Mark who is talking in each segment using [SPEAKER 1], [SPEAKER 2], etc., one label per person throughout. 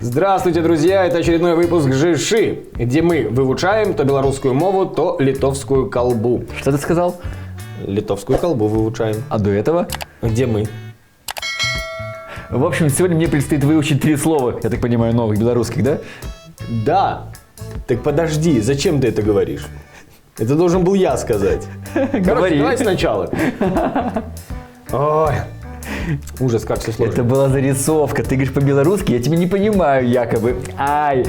[SPEAKER 1] Здравствуйте, друзья! Это очередной выпуск ЖШИ, где мы вывучаем то белорусскую мову, то литовскую колбу.
[SPEAKER 2] Что ты сказал?
[SPEAKER 1] Литовскую колбу вывучаем.
[SPEAKER 2] А до этого?
[SPEAKER 1] Где мы?
[SPEAKER 2] В общем, сегодня мне предстоит выучить 3 слова, я так понимаю, новых белорусских, да?
[SPEAKER 1] Да. Так подожди, зачем ты это говоришь? Это должен был я сказать. Короче, давай сначала. Ой. Ужас, как все сложно.
[SPEAKER 2] Это была зарисовка. Ты говоришь по-белорусски, я тебя не понимаю, якобы. Ай.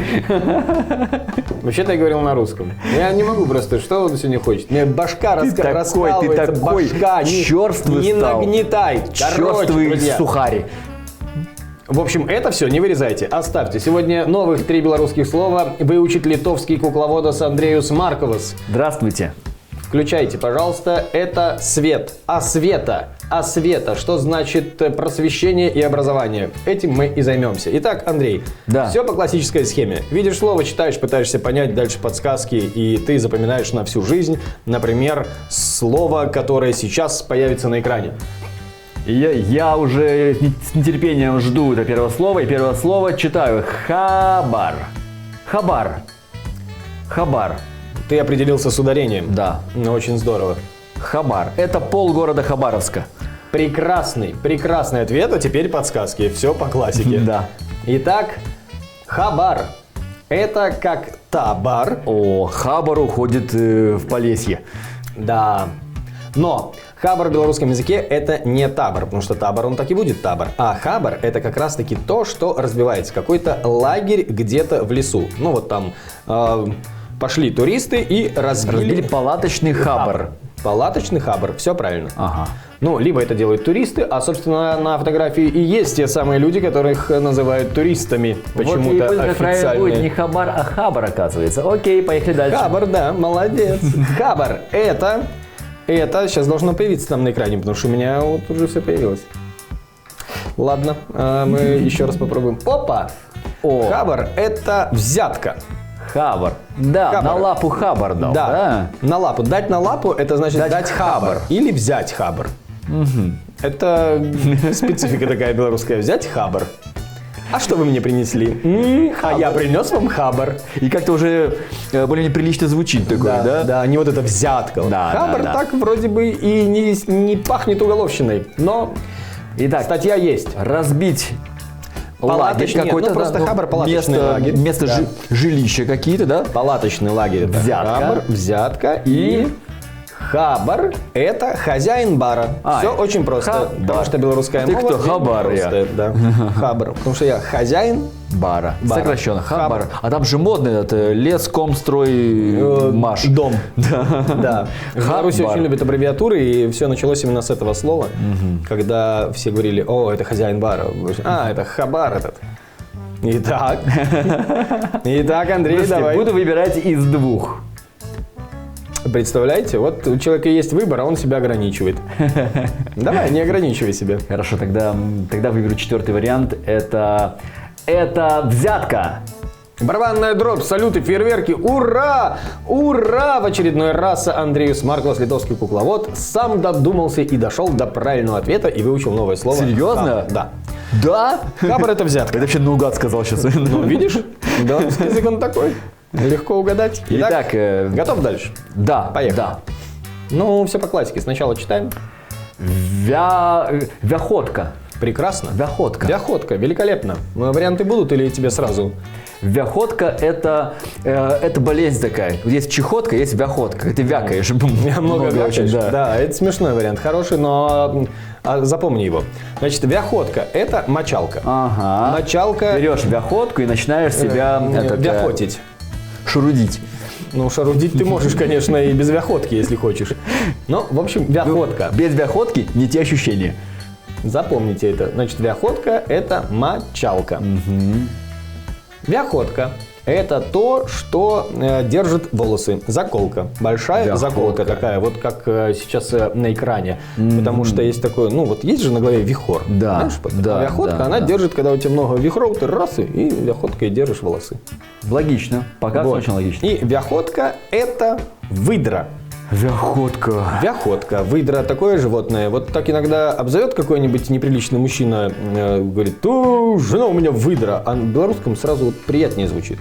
[SPEAKER 1] Вообще-то я говорил на русском. Я не могу просто, что он сегодня хочет. Мне башка раскалывается,
[SPEAKER 2] ты такой
[SPEAKER 1] башка.
[SPEAKER 2] черствый
[SPEAKER 1] не
[SPEAKER 2] стал.
[SPEAKER 1] нагнетай.
[SPEAKER 2] Черствый
[SPEAKER 1] друзья.
[SPEAKER 2] сухарь.
[SPEAKER 1] В общем, это все не вырезайте, оставьте. Сегодня новых 3 белорусских слова выучит литовский кукловодос Андреюс Марковас.
[SPEAKER 2] Здравствуйте.
[SPEAKER 1] Включайте, пожалуйста, это свет. Освета. Что значит просвещение и образование? Этим мы и займемся. Итак, Андрей,
[SPEAKER 2] да.
[SPEAKER 1] Все по классической схеме. Видишь слово, читаешь, пытаешься понять, дальше подсказки, и ты запоминаешь на всю жизнь. Например, слово, которое сейчас появится на экране.
[SPEAKER 2] Я уже с нетерпением жду это первое слова, и первое слово читаю. Хабар.
[SPEAKER 1] Ты определился с ударением.
[SPEAKER 2] Да.
[SPEAKER 1] Очень здорово.
[SPEAKER 2] Хабар. Это полгорода Хабаровска.
[SPEAKER 1] Прекрасный ответ, а теперь подсказки. Все по классике.
[SPEAKER 2] Да.
[SPEAKER 1] Итак, хабар. Это как табар.
[SPEAKER 2] О, хабар уходит в Полесье.
[SPEAKER 1] Да. Но хабар в белорусском языке это не табор, потому что табор он так и будет табор. А хабар это как раз таки то, что разбивается. Какой-то лагерь где-то в лесу. Ну вот там пошли туристы и разбили
[SPEAKER 2] палаточный хабар.
[SPEAKER 1] Палаточный хабар, все правильно.
[SPEAKER 2] Ага.
[SPEAKER 1] Ну, либо это делают туристы, а, собственно, на фотографии и есть те самые люди, которых называют туристами. Почему-то
[SPEAKER 2] вот
[SPEAKER 1] официальные.
[SPEAKER 2] правильно будет не хабар, а хабар, оказывается. Окей, поехали дальше.
[SPEAKER 1] Хабар, да, молодец. Хабар, это сейчас должно появиться там на экране, потому что у меня вот уже все появилось. Ладно, мы еще раз попробуем. Опа! Хабар, это взятка.
[SPEAKER 2] Хабар. Да,
[SPEAKER 1] хабар.
[SPEAKER 2] На лапу хабар дал.
[SPEAKER 1] Да. На лапу. Дать на лапу это значит дать хабар. Или взять хабар.
[SPEAKER 2] Угу.
[SPEAKER 1] Это специфика такая белорусская. Взять хабар. А что вы мне принесли? А я принес вам хабар.
[SPEAKER 2] И как-то уже более неприлично звучит такое, да?
[SPEAKER 1] Да, не вот это взятка.
[SPEAKER 2] Да,
[SPEAKER 1] хабар
[SPEAKER 2] да.
[SPEAKER 1] так вроде бы и не пахнет уголовщиной. Но
[SPEAKER 2] итак,
[SPEAKER 1] статья есть.
[SPEAKER 2] Разбить
[SPEAKER 1] Лагерь какой-то,
[SPEAKER 2] ну,
[SPEAKER 1] просто хабар, палаточный лагерь.
[SPEAKER 2] Место
[SPEAKER 1] да.
[SPEAKER 2] Жилища какие-то, да?
[SPEAKER 1] Палаточный лагерь. Это
[SPEAKER 2] взятка.
[SPEAKER 1] Хабар, взятка и хабар – это хозяин бара. Все очень просто. Потому что белорусская мова.
[SPEAKER 2] Ты кто? Хабар я.
[SPEAKER 1] Да. Хабар. Потому что я хозяин
[SPEAKER 2] бара. Сокращенно. Хабар. А там же модный этот лескомстроймаш.
[SPEAKER 1] Дом. Да. В Беларуси очень любят аббревиатуры, и все началось именно с этого слова. Когда все говорили: о, это хозяин бара. А, это хабар этот. Итак, Андрей, давай.
[SPEAKER 2] Буду выбирать из 2.
[SPEAKER 1] Представляете, вот у человека есть выбор, а он себя ограничивает. Давай, не ограничивай себя.
[SPEAKER 2] Хорошо, тогда выберу 4-й вариант. Это взятка.
[SPEAKER 1] Барабанная дробь, салюты, фейерверки. Ура! Ура! В очередной раз Андреюс Марковас, литовский кукловод, сам додумался и дошел до правильного ответа и выучил новое слово.
[SPEAKER 2] Серьезно?
[SPEAKER 1] Да.
[SPEAKER 2] Да?
[SPEAKER 1] Хабар это взятка.
[SPEAKER 2] Это вообще наугад сказал сейчас.
[SPEAKER 1] Ну, видишь? Белорусский язык он такой. Легко угадать.
[SPEAKER 2] Итак,
[SPEAKER 1] готов дальше?
[SPEAKER 2] Да.
[SPEAKER 1] Поехали.
[SPEAKER 2] Да.
[SPEAKER 1] Ну, все по классике. Сначала читаем.
[SPEAKER 2] Вяходка.
[SPEAKER 1] Прекрасно.
[SPEAKER 2] Вяходка.
[SPEAKER 1] Вяходка. Великолепно. Варианты будут или тебе сразу?
[SPEAKER 2] Вяходка это болезнь такая. Вот есть чехотка, есть вяходка. Ты вякаешь.
[SPEAKER 1] Много вякаешь. Да, это смешной вариант. Хороший, но запомни его. Значит, вяходка – это мочалка.
[SPEAKER 2] Ага.
[SPEAKER 1] Мочалка.
[SPEAKER 2] Берешь вяходку и начинаешь себя
[SPEAKER 1] вяхотить.
[SPEAKER 2] Шарудить.
[SPEAKER 1] Ну, шарудить ты можешь, конечно, и без вяходки, если хочешь. Но, в общем, вяходка.
[SPEAKER 2] Без вяходки не те ощущения.
[SPEAKER 1] Запомните это. Значит, вяходка – это мочалка. Вяходка – это то, что держит волосы. Заколка. Большая заколка такая, вот как сейчас на экране. Потому что есть такое, ну вот есть же на голове вихор.
[SPEAKER 2] Да.
[SPEAKER 1] Знаешь, вяходка, она держит, когда у тебя много вихров, ты раз и вяходкой держишь волосы.
[SPEAKER 2] Логично. Пока очень логично.
[SPEAKER 1] И вяходка – это выдра.
[SPEAKER 2] Вяхотка.
[SPEAKER 1] Вяхотка. Выдра такое животное. Вот так иногда обзовет какой-нибудь неприличный мужчина, говорит, жена у меня выдра. А на белорусском сразу вот приятнее звучит.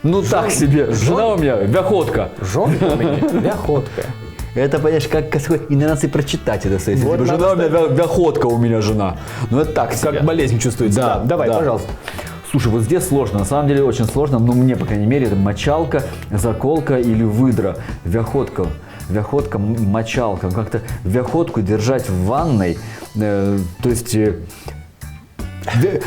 [SPEAKER 2] Ну так себе. Жена у меня вяхотка.
[SPEAKER 1] Жонка у меня вяхотка.
[SPEAKER 2] Это, понимаешь, как интонации прочитать это. Если
[SPEAKER 1] Вот
[SPEAKER 2] жена у меня вяхотка у меня жена. Ну это так себе.
[SPEAKER 1] Как болезнь чувствуется. Да, давай, пожалуйста.
[SPEAKER 2] Слушай, вот здесь сложно, на самом деле очень сложно, но мне, по крайней мере, это мочалка, заколка или выдра. Вяхотка, мочалка, как-то вяхотку держать в ванной, то есть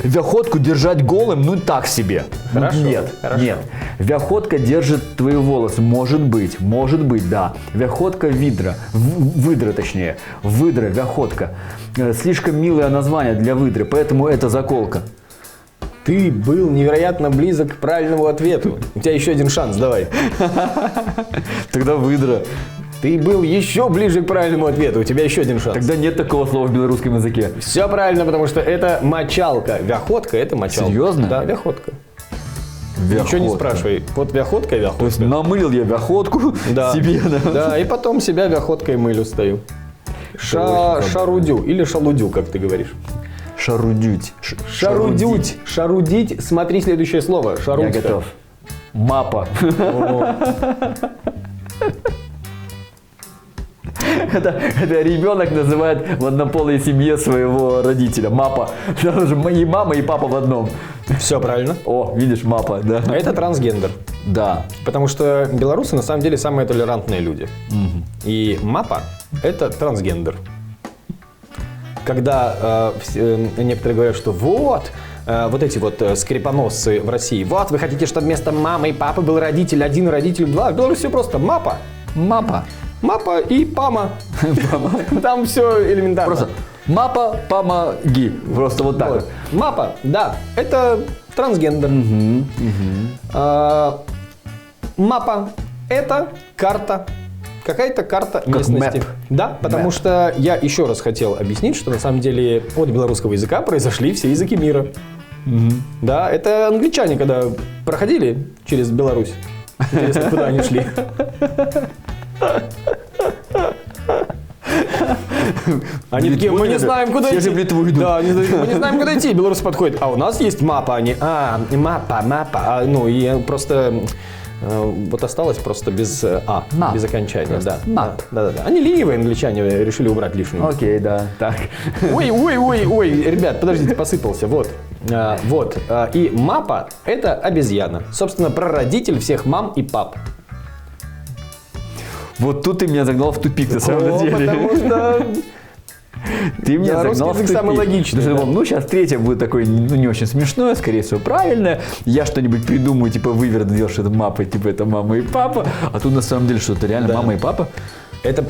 [SPEAKER 2] вяхотку держать голым, ну так себе.
[SPEAKER 1] Хорошо,
[SPEAKER 2] Нет. Вяхотка держит твои волосы, может быть, да. Вяхотка выдра точнее, выдра, вяхотка. Слишком милое название для выдры, поэтому это заколка.
[SPEAKER 1] Ты был невероятно близок к правильному ответу. У тебя еще один шанс, давай.
[SPEAKER 2] Тогда выдра.
[SPEAKER 1] Ты был еще ближе к правильному ответу, у тебя еще один шанс.
[SPEAKER 2] Тогда нет такого слова в белорусском языке.
[SPEAKER 1] Все правильно, потому что это мочалка. Вяхотка – это мочалка.
[SPEAKER 2] Серьезно?
[SPEAKER 1] Да, вяхотка. Ничего не спрашивай. Вот вяхотка и вяхотка.
[SPEAKER 2] То есть намылил я вяхотку себе, да?
[SPEAKER 1] Да, и потом себя вяхоткой мылю стою. Шарудю или шалудю, как ты говоришь.
[SPEAKER 2] Шарудють.
[SPEAKER 1] Шарудить. Смотри следующее слово. Шарудка.
[SPEAKER 2] Я готов. Мапа. Это ребенок называет в однополой семье своего родителя. Мапа. И мама, и папа в одном.
[SPEAKER 1] Все правильно.
[SPEAKER 2] О, видишь, мапа, да.
[SPEAKER 1] А это трансгендер.
[SPEAKER 2] Да.
[SPEAKER 1] Потому что белорусы на самом деле самые толерантные люди. И мапа – это трансгендер. Когда некоторые говорят, что вот эти вот скрипоносцы в России, вот вы хотите, чтобы вместо мамы и папы был родитель 1, родитель 2. В Беларуси все просто мапа. Мапа и пама. Там все элементарно.
[SPEAKER 2] Просто мапа, помоги. Просто вот так. Вот.
[SPEAKER 1] Мапа, да, это трансгендер. Мапа – это карта. Какая-то карта местности. Да, потому что я еще раз хотел объяснить, что на самом деле от белорусского языка произошли все языки мира. Да, это англичане, когда проходили через Беларусь. Интересно, куда они шли. Они такие, мы не знаем, куда идти. Да, мы не знаем, куда идти. Белорусы подходят. А у нас есть мапа. Они, мапа. Ну, и просто... Вот осталось просто без без окончания. Да. Они ленивые англичане, решили убрать лишнюю.
[SPEAKER 2] Окей, да, так.
[SPEAKER 1] Ой, ребят, подождите, посыпался. Вот. И мапа – это обезьяна. Собственно, прародитель всех мам и пап.
[SPEAKER 2] Вот тут ты меня загнал в тупик, на самом деле.
[SPEAKER 1] Потому что...
[SPEAKER 2] Ты меня загнал в тупик.
[SPEAKER 1] Самый логичный.
[SPEAKER 2] Да. Ну, сейчас третье будет такое, ну, не очень смешное, скорее всего, правильное. Я что-нибудь придумаю, типа, выверну, что это мапа, типа, это мама и папа. А тут, на самом деле, что это реально мама и папа?
[SPEAKER 1] Это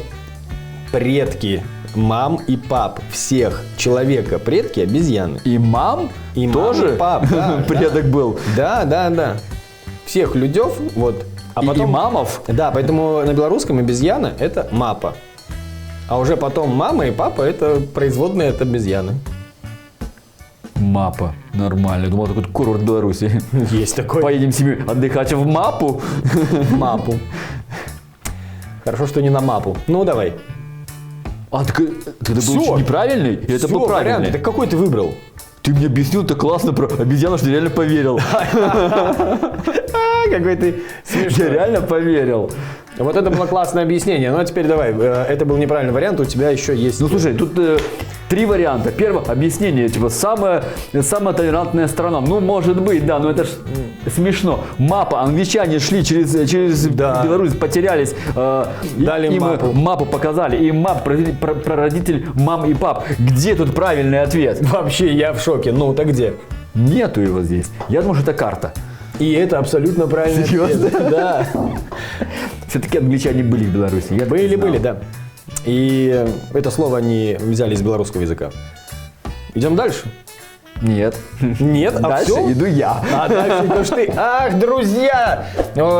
[SPEAKER 1] предки мам и пап всех человека. Предки обезьяны.
[SPEAKER 2] И мам?
[SPEAKER 1] И
[SPEAKER 2] тоже
[SPEAKER 1] мам, и пап, да,
[SPEAKER 2] предок был?
[SPEAKER 1] Да. Всех людев, вот. А потом,
[SPEAKER 2] и мамов?
[SPEAKER 1] Да, поэтому на белорусском обезьяна – это мапа. А уже потом мама и папа – это производные от обезьяны.
[SPEAKER 2] Мапа. Нормально. Думал, такой курорт в Беларуси.
[SPEAKER 1] Есть такой.
[SPEAKER 2] Поедем с семьей отдыхать в Мапу.
[SPEAKER 1] Мапу. Хорошо, что не на мапу. Ну, давай.
[SPEAKER 2] А так это был очень неправильный? Или это был правильный?
[SPEAKER 1] Так какой ты выбрал?
[SPEAKER 2] Ты мне объяснил так классно про обезьяну, что я реально поверил.
[SPEAKER 1] Какой ты смешной.
[SPEAKER 2] Я реально поверил.
[SPEAKER 1] Вот это было классное объяснение. Ну, а теперь давай. Это был неправильный вариант, у тебя еще есть...
[SPEAKER 2] Ну, слушай, тут 3 варианта. Первое, объяснение, типа, самая толерантная страна. Ну, может быть, да, но это ж смешно. Мапа, англичане шли через Беларусь, потерялись.
[SPEAKER 1] Дали
[SPEAKER 2] им мапу показали. И мап, прародитель мам и пап. Где тут правильный ответ?
[SPEAKER 1] Вообще, я в шоке. Ну, так где?
[SPEAKER 2] Нету его здесь. Я думаю, что это карта.
[SPEAKER 1] И это абсолютно правильный ответ. Да.
[SPEAKER 2] Все-таки англичане были в Беларуси.
[SPEAKER 1] Были, да. И это слово они взяли из белорусского языка. Идем дальше?
[SPEAKER 2] Нет.
[SPEAKER 1] Нет? А
[SPEAKER 2] дальше
[SPEAKER 1] все?
[SPEAKER 2] иду я.
[SPEAKER 1] А дальше идешь ты. Ах, друзья!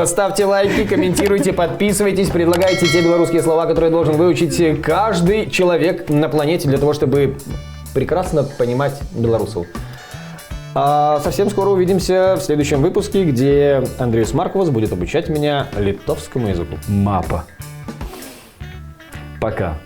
[SPEAKER 1] Ставьте лайки, комментируйте, подписывайтесь, предлагайте те белорусские слова, которые должен выучить каждый человек на планете для того, чтобы прекрасно понимать белорусов. А совсем скоро увидимся в следующем выпуске, где Андрей Смарковас будет обучать меня литовскому языку.
[SPEAKER 2] Мапа. Пока.